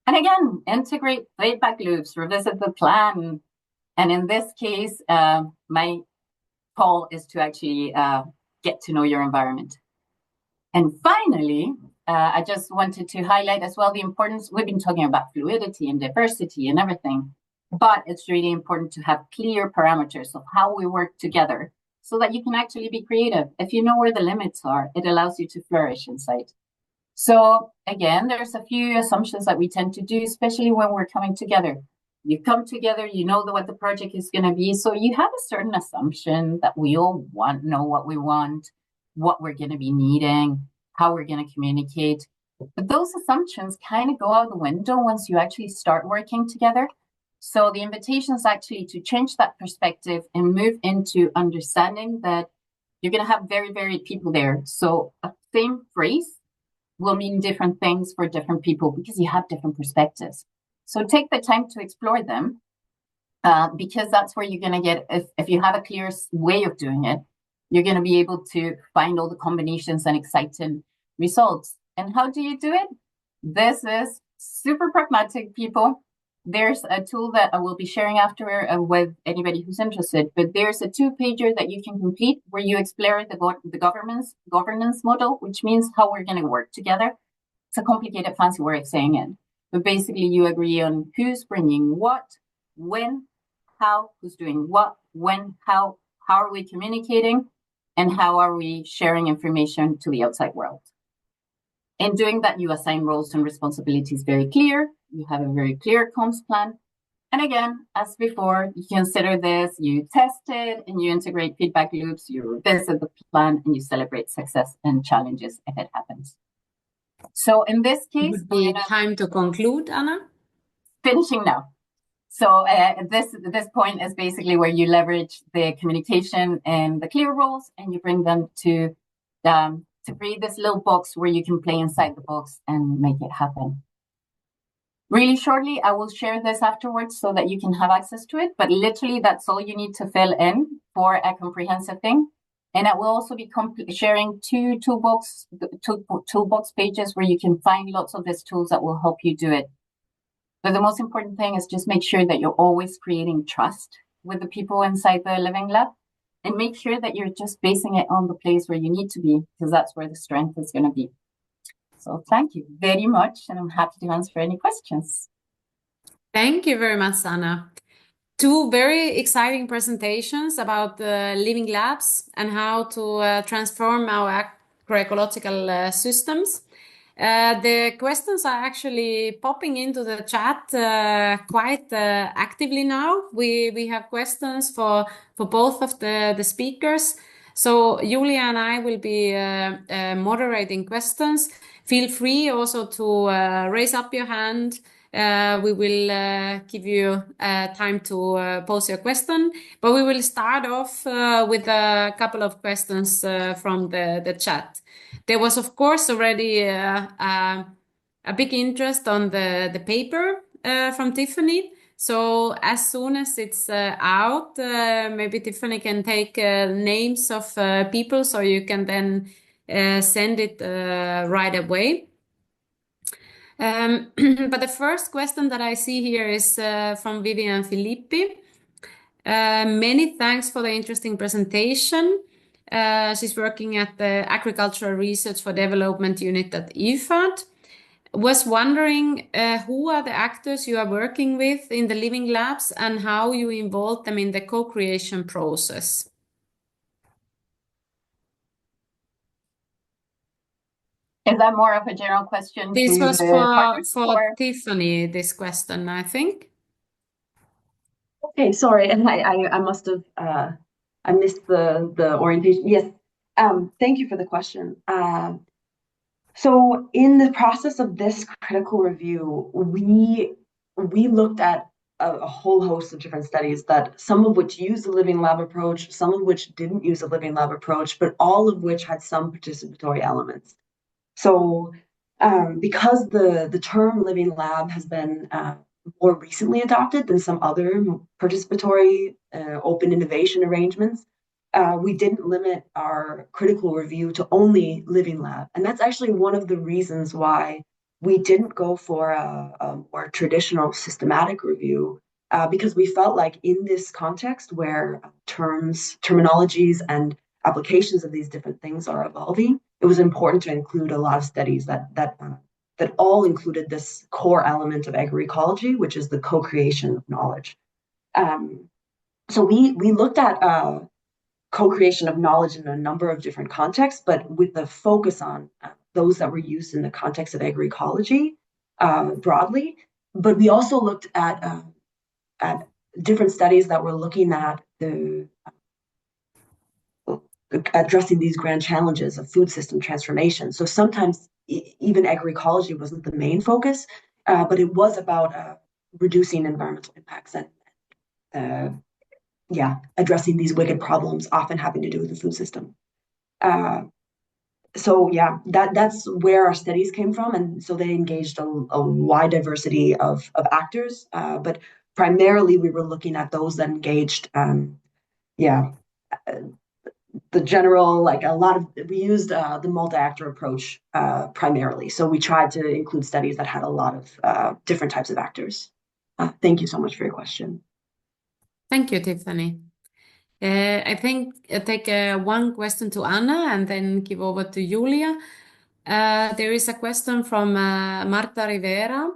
Speaker 3: And again, integrate feedback loops, revisit the plan. And in this case, my call is to actually get to know your environment. And finally, I just wanted to highlight as well the importance. We've been talking about fluidity and diversity and everything, but it's really important to have clear parameters of how we work together so that you can actually be creative. If you know where the limits are, it allows you to flourish inside. So again, there's a few assumptions that we tend to do, especially when we're coming together. You come together, you know what the project is going to be. So you have a certain assumption that we all know what we want, what we're going to be needing, how we're going to communicate. But those assumptions kind of go out the window once you actually start working together. So the invitation is actually to change that perspective and move into understanding that you're going to have very varied people there. So a same phrase will mean different things for different people because you have different perspectives. So take the time to explore them because that's where you're going to get, if you have a clear way of doing it, you're going to be able to find all the combinations and exciting results. And how do you do it? This is super pragmatic, people. There's a tool that I will be sharing after with anybody who's interested, but there's a 2-pager that you can complete where you explore the governance model, which means how we're going to work together. It's a complicated, fancy way of saying it. But basically, you agree on who's bringing what, when, how, who's doing what, when, how are we communicating, and how are we sharing information to the outside world. In doing that, you assign roles and responsibilities very clear. You have a very clear comms plan. And again, as before, you consider this, you test it, and you integrate feedback loops, you revisit the plan, and you celebrate success and challenges if it happens. So in this case,
Speaker 1: it would be time to conclude, Anna.
Speaker 3: Finishing now. So this point is basically where you leverage the communication and the clear roles, and you bring them to to create this little box where you can play inside the box and make it happen. Really shortly, I will share this afterwards so that you can have access to it, but literally that's all you need to fill in for a comprehensive thing. And I will also be sharing two toolbox pages where you can find lots of these tools that will help you do it. But the most important thing is just make sure that you're always creating trust with the people inside the Living Lab, and make sure that you're just basing it on the place where you need to be, because that's where the strength is going to be. So thank you very much, and I'm happy to answer any questions.
Speaker 1: Thank you very much, Anna. Two very exciting presentations about the living labs and how to transform our agroecological systems. The questions are actually popping into the chat quite actively now. We have questions for both of the speakers. So Julia and I will be moderating questions. Feel free also to raise up your hand. We will give you time to pose your question, but we will start off with a couple of questions from the chat. There was, of course, already a big interest on the paper from Tiffanie. So as soon as it's out, maybe Tiffanie can take names of people, so you can then send it right away. But the first question that I see here is from Vivian Filippi. Many thanks for the interesting presentation. She's working at the Agricultural Research for Development Unit at IFAD. Was wondering who are the actors you are working with in the living labs and how you involve them in the co-creation process.
Speaker 3: Is that more of a general question?
Speaker 1: This was for
Speaker 3: or...
Speaker 1: Tiffanie, this question, I think.
Speaker 2: Okay, sorry, and I must have I missed the orientation. Yes, thank you for the question. So in the process of this critical review, we looked at a whole host of different studies, that some of which used the living lab approach, some of which didn't use the living lab approach, but all of which had some participatory elements. So because the term living lab has been more recently adopted than some other participatory open innovation arrangements, we didn't limit our critical review to only living lab. And that's actually one of the reasons why we didn't go for a more traditional systematic review, because we felt like in this context where terminologies and applications of these different things are evolving, it was important to include a lot of studies that all included this core element of agroecology, which is the co-creation of knowledge. So we looked at co-creation of knowledge in a number of different contexts, but with the focus on those that were used in the context of agroecology broadly. But we also looked at different studies that were looking at addressing these grand challenges of food system transformation. So sometimes even agroecology wasn't the main focus, but it was about reducing environmental impacts and addressing these wicked problems often having to do with the food system. So yeah, that's where our studies came from, and so they engaged a wide diversity of actors, but primarily we were looking at those that engaged the general, we used the multi-actor approach primarily. So we tried to include studies that had a lot of different types of actors. Thank you so much for your question.
Speaker 1: Thank you, Tiffanie. I think I'll take one question to Anna and then give over to Julia. There is a question from Marta Rivera.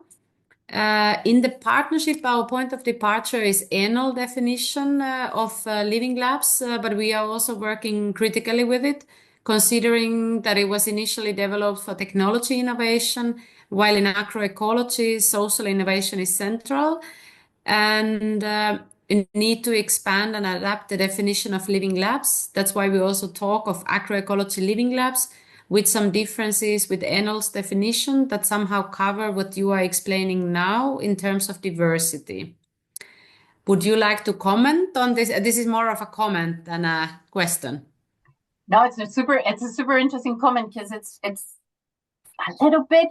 Speaker 1: In the partnership, our point of departure is annual definition of living labs, but we are also working critically with it, considering that it was initially developed for technology innovation, while in agroecology, social innovation is central, and need to expand and adapt the definition of living labs. That's why we also talk of agroecology living labs, with some differences with Enel's definition that somehow cover what you are explaining now in terms of diversity. Would you like to comment on this? This is more of a comment than a question.
Speaker 3: No, it's a super interesting comment because it's a little bit,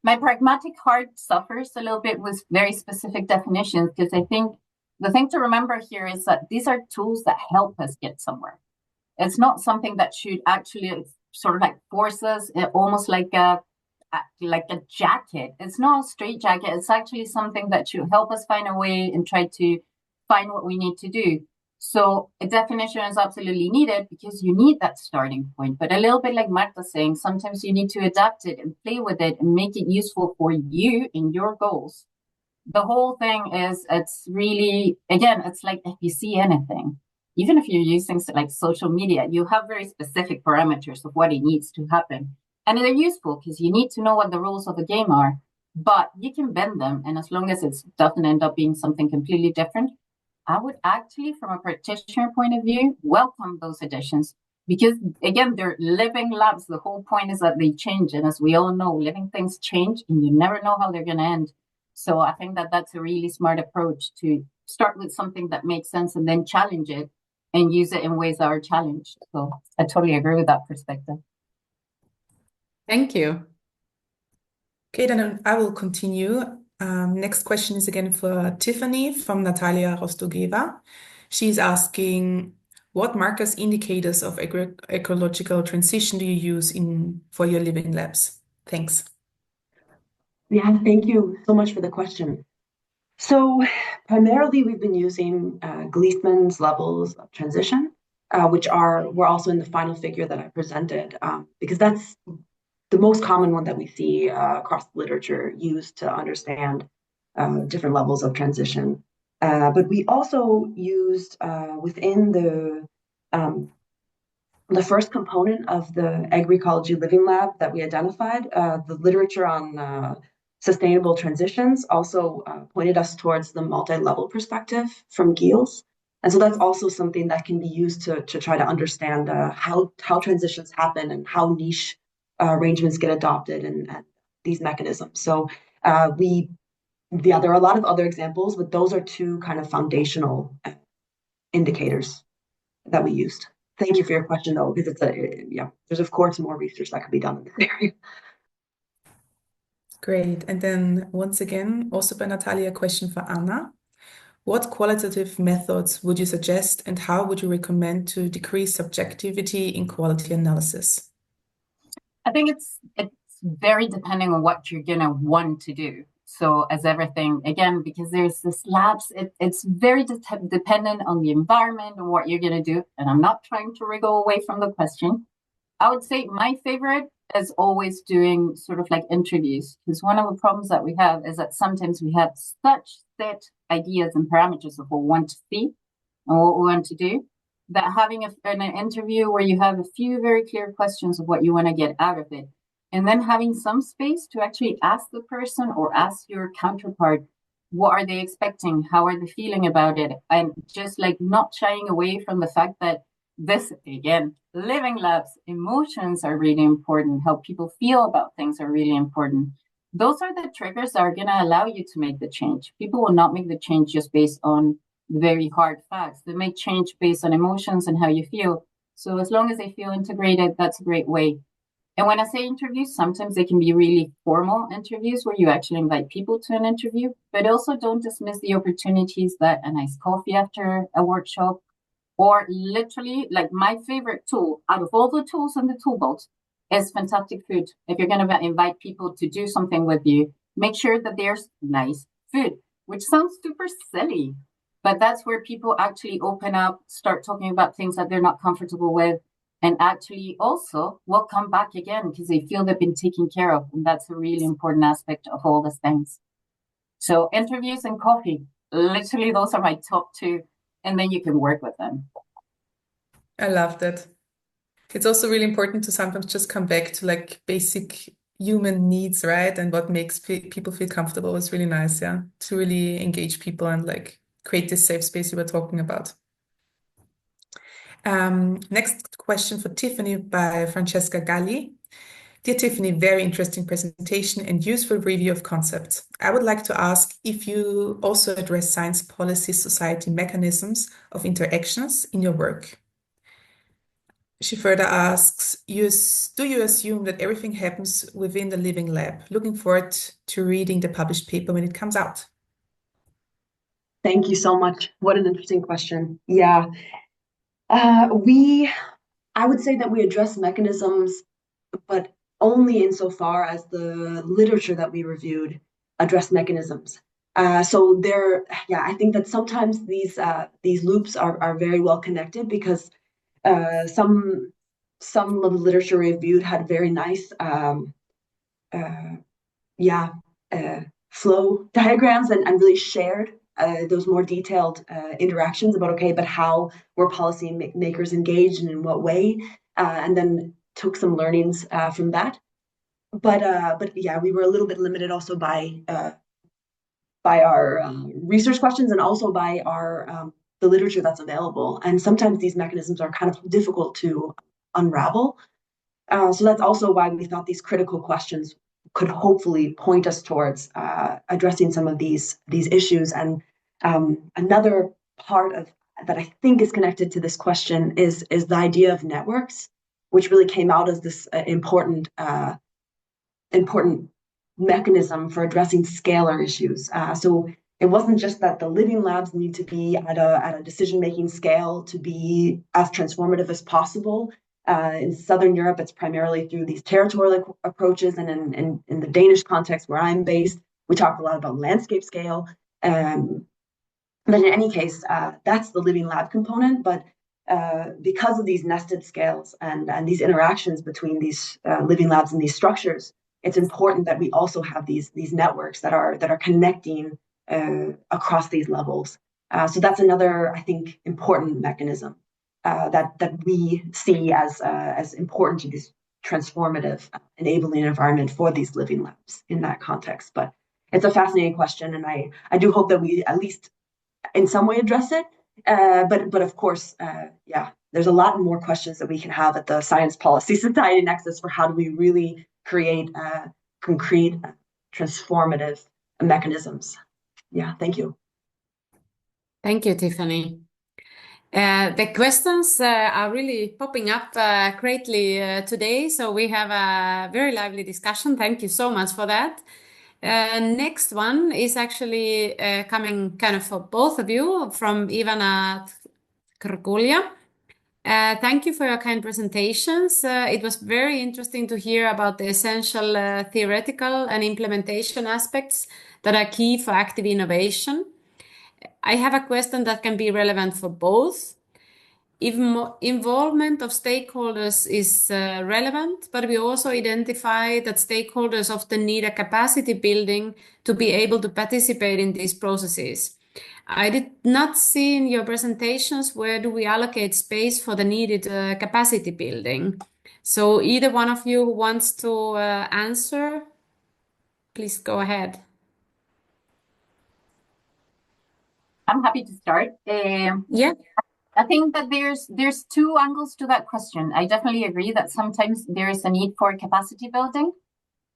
Speaker 3: my pragmatic heart suffers a little bit with very specific definitions, because I think the thing to remember here is that these are tools that help us get somewhere. It's not something that should actually sort of like force us, almost like a jacket. It's not a straight jacket. It's actually something that should help us find a way and try to find what we need to do. So a definition is absolutely needed because you need that starting point. But a little bit like Marta's saying, sometimes you need to adapt it and play with it and make it useful for you and your goals. The whole thing is, it's really, again, it's like if you see anything, even if you're using like social media, you have very specific parameters of what it needs to happen. And they're useful because you need to know what the rules of the game are, but you can bend them. And as long as it doesn't end up being something completely different, I would actually, from a practitioner point of view, welcome those additions, because again, they're living labs. The whole point is that they change. And as we all know, living things change and you never know how they're going to end. So I think that that's a really smart approach, to start with something that makes sense and then challenge it and use it in ways that are challenged. So I totally agree with that perspective.
Speaker 1: Thank you.
Speaker 4: Okay, then I will continue. Next question is again for Tiffanie from Natalia Rostogeva. She's asking, what markers indicators of agroecological transition do you use for your living labs? Thanks.
Speaker 2: Yeah, thank you so much for the question. So primarily we've been using Gleason levels of transition, which were also in the final figure that I presented, because that's the most common one that we see across the literature used to understand different levels of transition. But we also used within the first component of the Agroecology Living Lab that we identified, the literature on sustainable transitions also pointed us towards the multi-level perspective from 𝐬𝐜𝐢𝐞𝐧𝐜. And so that's also something that can be used to try to understand how transitions happen and how niche arrangements get adopted and these mechanisms. So there are a lot of other examples, but those are two kind of foundational indicators that we used. Thank you for your question, though, because there's of course more research that could be done in this area.
Speaker 4: Great. And then once again, also by Natalia, a question for Anna. What qualitative methods would you suggest and how would you recommend to decrease subjectivity in quality analysis?
Speaker 3: I think it's very depending on what you're going to want to do. So as everything, again, because there's this labs, it's very dependent on the environment and what you're going to do. And I'm not trying to wriggle away from the question. I would say my favorite is always doing sort of like interviews, because one of the problems that we have is that sometimes we have such set ideas and parameters of what we want to see and what we want to do, that having an interview where you have a few very clear questions of what you want to get out of it, and then having some space to actually ask the person or ask your counterpart, what are they expecting? How are they feeling about it? And just like not shying away from the fact that this, again, living labs, emotions are really important. How people feel about things are really important. Those are the triggers that are going to allow you to make the change. People will not make the change just based on very hard facts. They make change based on emotions and how you feel. So as long as they feel integrated, that's a great way. And when I say interviews, sometimes they can be really formal interviews where you actually invite people to an interview, but also don't dismiss the opportunities that a nice coffee after a workshop, or literally, like my favorite tool out of all the tools in the toolbox is fantastic food. If you're going to invite people to do something with you, make sure that there's nice food, which sounds super silly, but that's where people actually open up, start talking about things that they're not comfortable with, and actually also will come back again because they feel they've been taken care of. And that's a really important aspect of all these things. So interviews and coffee, literally those are my top two. And then you can work with them.
Speaker 4: I love that. It's also really important to sometimes just come back to like basic human needs, right? And what makes people feel comfortable is really nice, yeah, to really engage people and like create this safe space you were talking about. Next question for Tiffanie by Francesca Galli. Dear Tiffanie, very interesting presentation and useful review of concepts. I would like to ask if you also address science, policy, society mechanisms of interactions in your work. She further asks, do you assume that everything happens within the living lab? Looking forward to reading the published paper when it comes out.
Speaker 2: Thank you so much. What an interesting question. Yeah. I would say that we address mechanisms, but only insofar as the literature that we reviewed addressed mechanisms. So I think that sometimes these loops are very well connected because some of the literature reviewed had very nice flow diagrams and really shared those more detailed interactions about, okay, but how were policy makers engaged and in what way, and then took some learnings from that. But yeah, we were a little bit limited also by our research questions and also by our the literature that's available. And sometimes these mechanisms are kind of difficult to unravel. So that's also why we thought these critical questions could hopefully point us towards addressing some of these issues. And another part of that I think is connected to this question is the idea of networks, which really came out as this important mechanism for addressing scalar issues. So it wasn't just that the living labs need to be at a decision-making scale to be as transformative as possible. In Southern Europe, it's primarily through these territorial approaches, and in the Danish context where I'm based, we talk a lot about landscape scale. But in any case, that's the living lab component. But because of these nested scales and these interactions between these living labs and these structures, it's important that we also have these networks that are connecting across these levels. So that's another, I think, important mechanism that we see as important to this transformative enabling environment for these living labs in that context. But it's a fascinating question, and I do hope that we at least in some way address it. But of course, there's a lot more questions that we can have at the Science Policy Society Nexus for how do we really create concrete, transformative mechanisms. Yeah, thank you.
Speaker 1: Thank you, Tiffanie. The questions are really popping up greatly today, so we have a very lively discussion. Thank you so much for that. Next one is actually coming kind of for both of you from Ivana Krkulja. Thank you for your kind presentations. It was very interesting to hear about the essential theoretical and implementation aspects that are key for active innovation. I have a question that can be relevant for both. Involvement of stakeholders is relevant, but we also identify that stakeholders often need a capacity building to be able to participate in these processes. I did not see in your presentations where do we allocate space for the needed capacity building. So either one of you who wants to answer, please go ahead.
Speaker 3: I'm happy to start.
Speaker 1: Yeah.
Speaker 3: I think that there's two angles to that question. I definitely agree that sometimes there is a need for capacity building.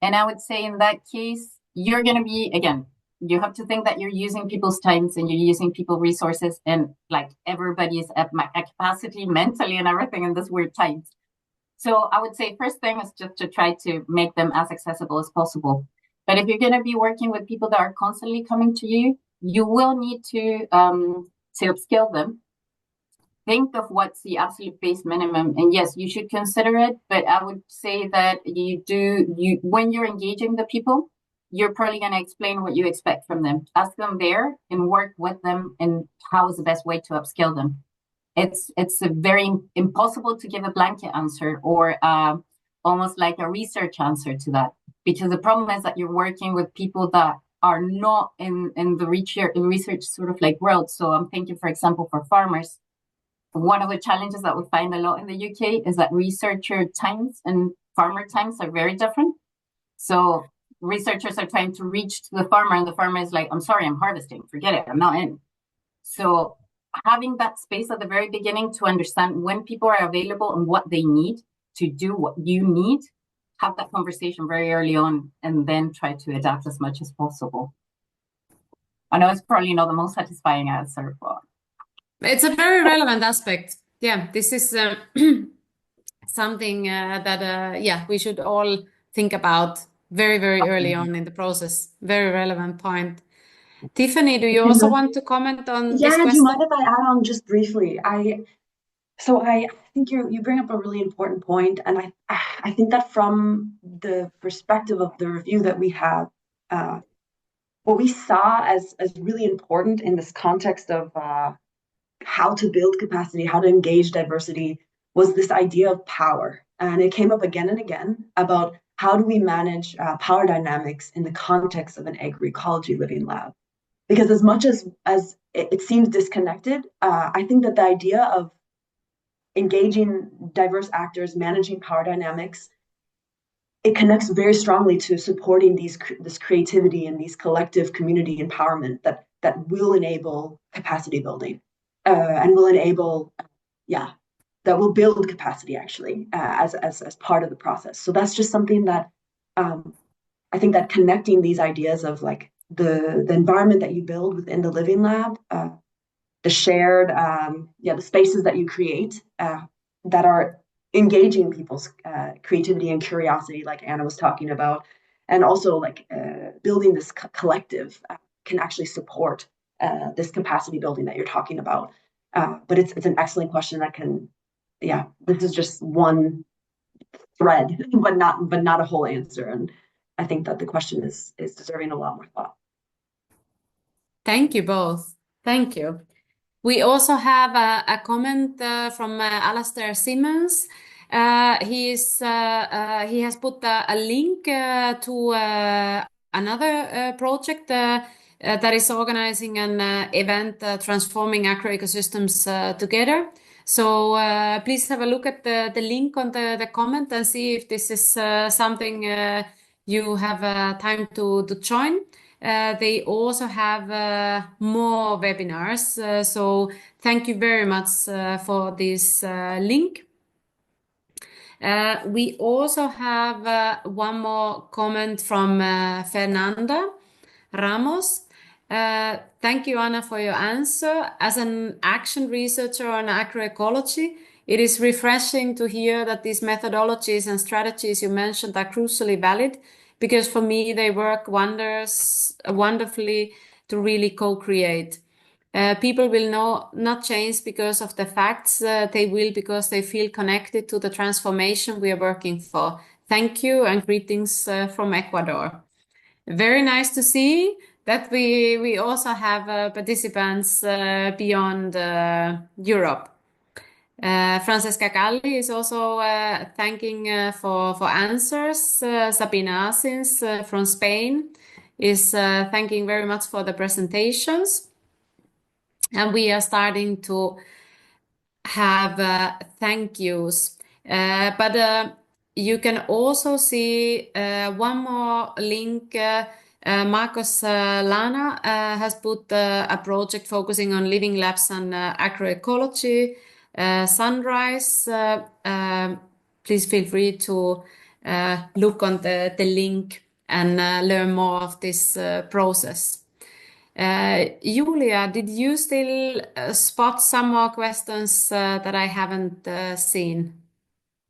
Speaker 3: And I would say in that case, you're going to be, again, you have to think that you're using people's times and you're using people's resources, and like everybody is at capacity mentally and everything in this weird times. So I would say first thing is just to try to make them as accessible as possible. But if you're going to be working with people that are constantly coming to you, you will need to upskill them. Think of what's the absolute base minimum, and yes, you should consider it. But I would say that when you're engaging the people, you're probably going to explain what you expect from them. Ask them there and work with them, and how is the best way to upskill them. It's very impossible to give a blanket answer or almost like a research answer to that, because the problem is that you're working with people that are not in the research sort of like world. So I'm thinking, for example, for farmers. One of the challenges that we find a lot in the UK is that researcher times and farmer times are very different. So researchers are trying to reach to the farmer, and the farmer is like, I'm sorry, I'm harvesting. Forget it. I'm not in. So having that space at the very beginning to understand when people are available and what they need to do what you need, have that conversation very early on, and then try to adapt as much as possible. I know it's probably not the most satisfying answer, but
Speaker 1: it's a very relevant aspect. Yeah, this is something that yeah, we should all think about very, very early on in the process. Very relevant point. Tiffanie, do you also want to comment on this
Speaker 2: Yeah, do you
Speaker 1: question?
Speaker 2: mind if I add on just briefly? So I think you bring up a really important point, and I think that from the perspective of the review that we have, what we saw as really important in this context of how to build capacity, how to engage diversity, was this idea of power. And it came up again and again about how do we manage power dynamics in the context of an agroecology living lab. Because as much as it seems disconnected, I think that the idea of engaging diverse actors, managing power dynamics, it connects very strongly to supporting this creativity and these collective community empowerment that will enable capacity building and will enable, that will build capacity actually as part of the process. So that's just something that I think that connecting these ideas of like the environment that you build within the living lab, the shared, the spaces that you create that are engaging people's creativity and curiosity, like Anna was talking about, and also like building this collective can actually support this capacity building that you're talking about. But it's an excellent question that can, this is just one thread, but not a whole answer. And I think that the question is deserving a lot more thought.
Speaker 1: Thank you both. Thank you. We also have a comment from Alastair Simmons. He has put a link to another project that is organizing an event transforming agroecosystems together. So please have a look at the link on the comment and see if this is something you have time to join. They also have more webinars, so thank you very much for this link. We also have one more comment from Fernanda Ramos. Thank you, Anna, for your answer. As an action researcher on agroecology, it is refreshing to hear that these methodologies and strategies you mentioned are crucially valid, because for me, they work wonderfully to really co-create. People will not change because of the facts. They will because they feel connected to the transformation we are working for. Thank you and greetings from Ecuador. Very nice to see that we also have participants beyond Europe. Francesca Galli is also thanking for answers. Sabina Asins from Spain is thanking very much for the presentations. And we are starting to have thank yous. But you can also see one more link. Marcos Lana has put a project focusing on living labs and agroecology. Sunrise, please feel free to look on the link and learn more of this process. Julia, did you still spot some more questions that I haven't seen?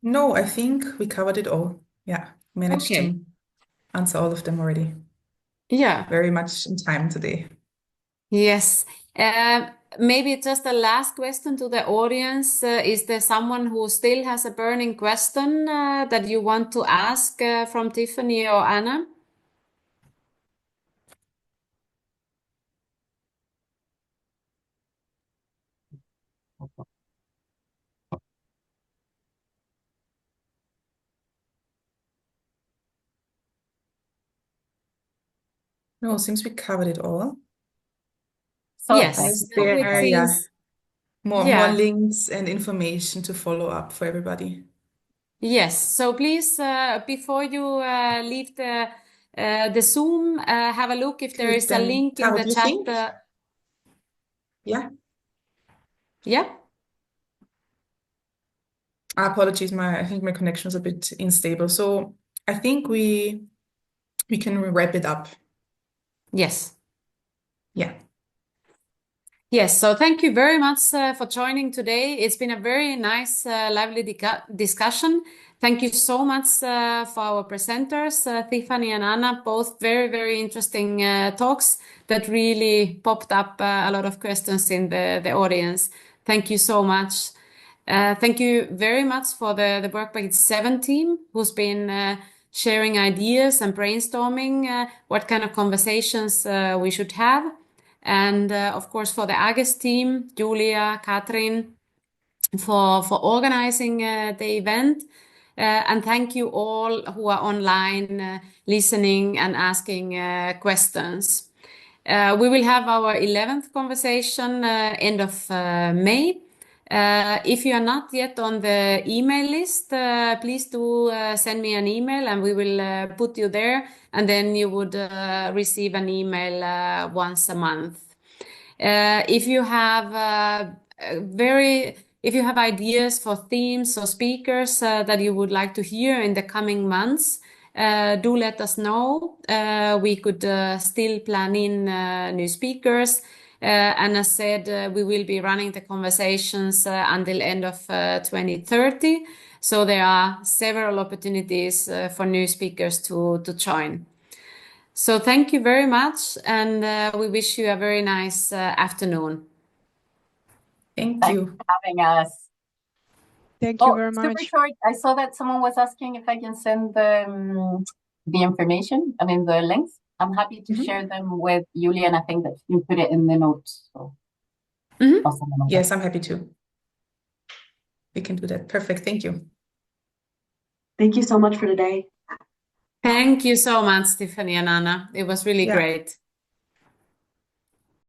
Speaker 4: No, I think we covered it all. Yeah, managed
Speaker 1: Okay.
Speaker 4: to answer all of them already.
Speaker 1: Yeah.
Speaker 4: Very much in time today.
Speaker 1: Yes. Maybe just a last question to the audience. Is there someone who still has a burning question that you want to ask from Tiffanie or Anna?
Speaker 4: No, seems we covered it all.
Speaker 1: Yes.
Speaker 4: Is there, more
Speaker 1: Yeah.
Speaker 4: links and information to follow up for everybody?
Speaker 1: Yes. So please, before you leave the Zoom, have a look if there is a link in the
Speaker 4: do you
Speaker 1: chat.
Speaker 4: think? Yeah.
Speaker 1: Yeah.
Speaker 4: Apologies, I think my connection is a bit unstable. So I think we can wrap it up.
Speaker 1: Yes.
Speaker 4: Yeah.
Speaker 1: Yes, so thank you very much for joining today. It's been a very nice, lively discussion. Thank you so much for our presenters, Tiffanie and Anna, both very, very interesting talks that really popped up a lot of questions in the audience. Thank you so much. Thank you very much for the Work Package 7 team who's been sharing ideas and brainstorming what kind of conversations we should have. And of course, for the AGES team, Julia, Katrin, for organizing the event. And thank you all who are online listening and asking questions. We will have our 11th conversation end of May. If you are not yet on the email list, please do send me an email and we will put you there, and then you would receive an email once a month. If you have ideas for themes or speakers that you would like to hear in the coming months, do let us know. We could still plan in new speakers. And as said, we will be running the conversations until end of 2030. So there are several opportunities for new speakers to join. So thank you very much, and we wish you a very nice afternoon.
Speaker 4: Thank
Speaker 3: Thanks
Speaker 4: you.
Speaker 3: for having us.
Speaker 5: Thank you very much.
Speaker 3: Super short. I saw that someone was asking if I can send the information, the links. I'm happy to share them with Julia, and I think that you put it in the notes. So I'll send them over.
Speaker 4: Yes, I'm happy to. We can do that. Perfect. Thank you.
Speaker 2: Thank you so much for today.
Speaker 1: Thank you so much, Tiffanie and Anna. It was really great.